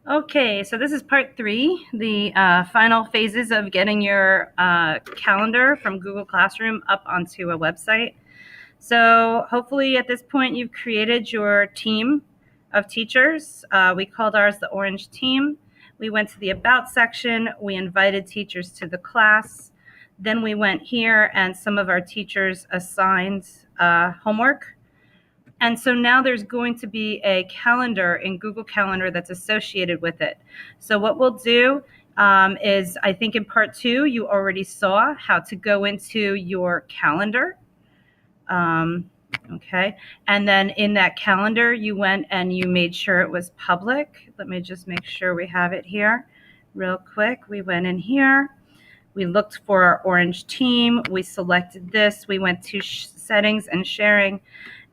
Okay, so this is part 3, the final phases of getting your calendar from Google Classroom up onto a website. So hopefully at this point you've created your team of teachers. We called ours the Orange Team. We went to the About section. We invited teachers to the class. Then we went here and some of our teachers assigned homework. And so now there's going to be a calendar in Google Calendar that's associated with it. So what we'll do is, I think in part 2, you already saw how to go into your calendar. Okay. And then in that calendar, you went and you made sure it was public. Let me just make sure we have it here real quick. We went in here. We looked for our Orange Team. We selected this. We went to settings and sharing.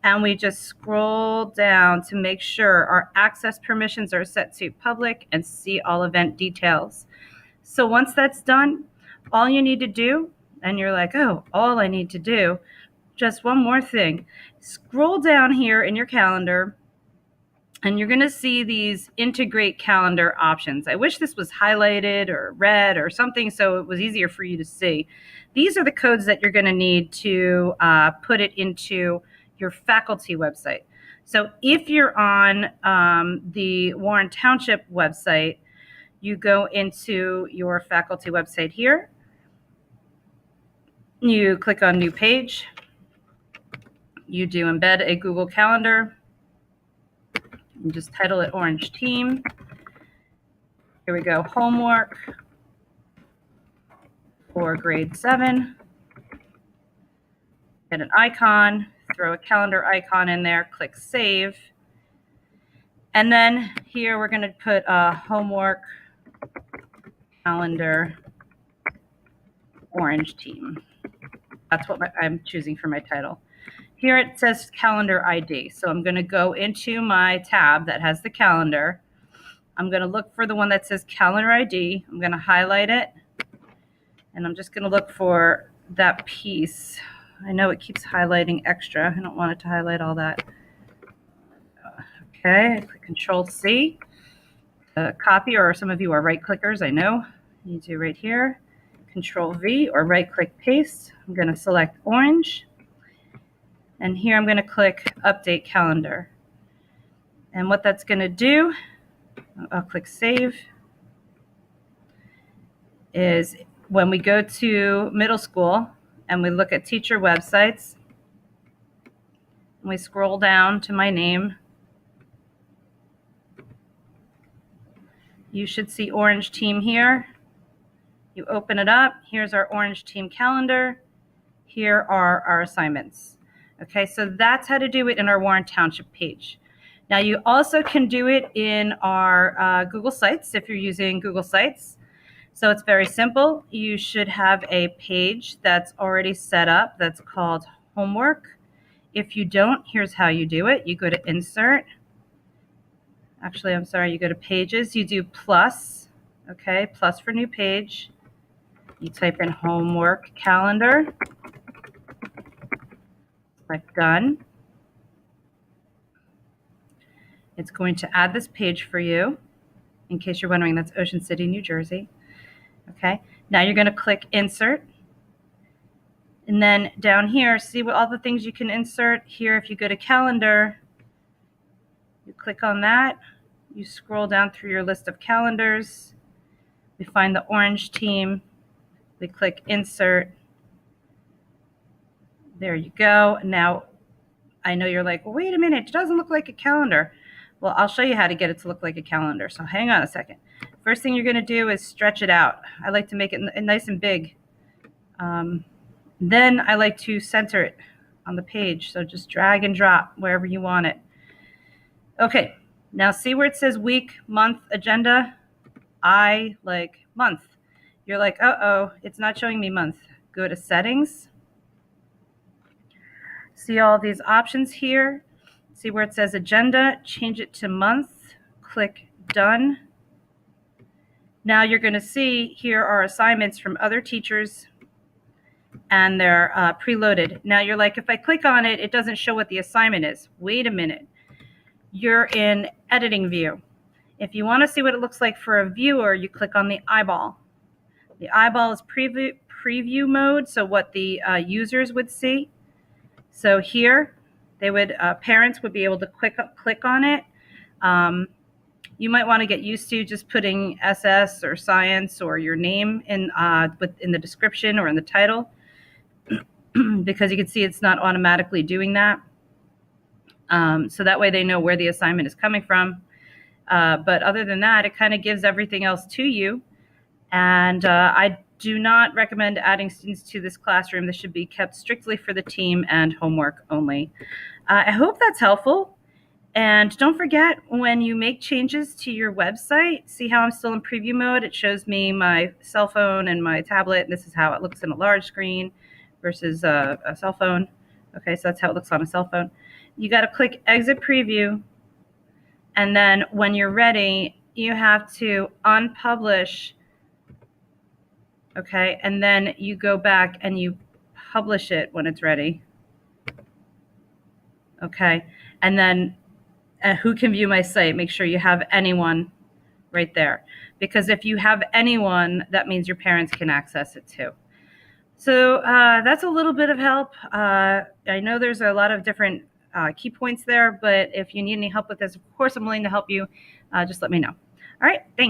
And we just scroll down to make sure our access permissions are set to public and see all event details. So once that's done, all you need to do, and you're like, oh, all I need to do, just one more thing. Scroll down here in your calendar, and you're going to see these integrate calendar options. I wish this was highlighted or red or something so it was easier for you to see. These are the codes that you're going to need to put it into your faculty website. So if you're on the Warren Township website, you go into your faculty website here. You click on New Page. You do embed a Google Calendar. You just title it Orange Team. Here we go, homework for grade 7. Get an icon, throw a calendar icon in there, click Save. And then here we're going to put a homework calendar Orange Team. That's what I'm choosing for my title. Here it says calendar ID. So I'm going to go into my tab that has the calendar. I'm going to look for the one that says calendar ID. I'm going to highlight it. And I'm just going to look for that piece. I know it keeps highlighting extra. I don't want it to highlight all that. Okay, click Control C. Copy, or some of you are right clickers, I know. You do right here. Control V or right click paste. I'm going to select orange. And here I'm going to click Update Calendar. And what that's going to do, I'll click Save, is when we go to middle school and we look at teacher websites, and we scroll down to my name, you should see Orange Team here. You open it up. Here's our Orange Team calendar. Here are our assignments. Okay, so that's how to do it in our Warren Township page. Now you also can do it in our Google Sites if you're using Google Sites. So it's very simple. You should have a page that's already set up that's called Homework. If you don't, here's how you do it. You go to Insert. Actually, I'm sorry, you go to Pages. You do plus, okay, plus for new page. You type in Homework Calendar. Click Done. It's going to add this page for you. In case you're wondering, that's Ocean City, New Jersey. Okay, now you're going to click Insert. And then down here, see what all the things you can insert. Here, if you go to Calendar, you click on that. You scroll down through your list of calendars. We find the Orange Team. We click Insert. There you go. Now, I know you're like, well, wait a minute, it doesn't look like a calendar. Well, I'll show you how to get it to look like a calendar. So hang on a second. First thing you're going to do is stretch it out. I like to make it nice and big. Then I like to center it on the page. So just drag and drop wherever you want it. Okay, now see where it says week, month, agenda? I like month. You're like, uh-oh, it's not showing me month. Go to settings. See all these options here. See where it says agenda, change it to month, click done. Now you're going to see here are assignments from other teachers and they're preloaded. Now you're like, if I click on it, it doesn't show what the assignment is. Wait a minute. You're in editing view. If you want to see what it looks like for a viewer, you click on the eyeball. The eyeball is preview mode, so what the users would see. So here, parents would be able to click on it. You might want to get used to just putting SS or science or your name in the description or in the title, because you can see it's not automatically doing that. So that way they know where the assignment is coming from. But other than that, it kind of gives everything else to you. And I do not recommend adding students to this classroom. This should be kept strictly for the team and homework only. I hope that's helpful. And don't forget, when you make changes to your website, see how I'm still in preview mode? It shows me my cell phone and my tablet, and this is how it looks in a large screen versus a cell phone. Okay, so that's how it looks on a cell phone. You got to click Exit Preview, and then when you're ready, you have to unpublish, okay? And then you go back and you publish it when it's ready, okay? And then who can view my site? Make sure you have anyone right there, because if you have anyone, that means your parents can access it too. So that's a little bit of help. I know there's a lot of different key points there, but if you need any help with this, of course, I'm willing to help you. Just let me know. All right, thanks.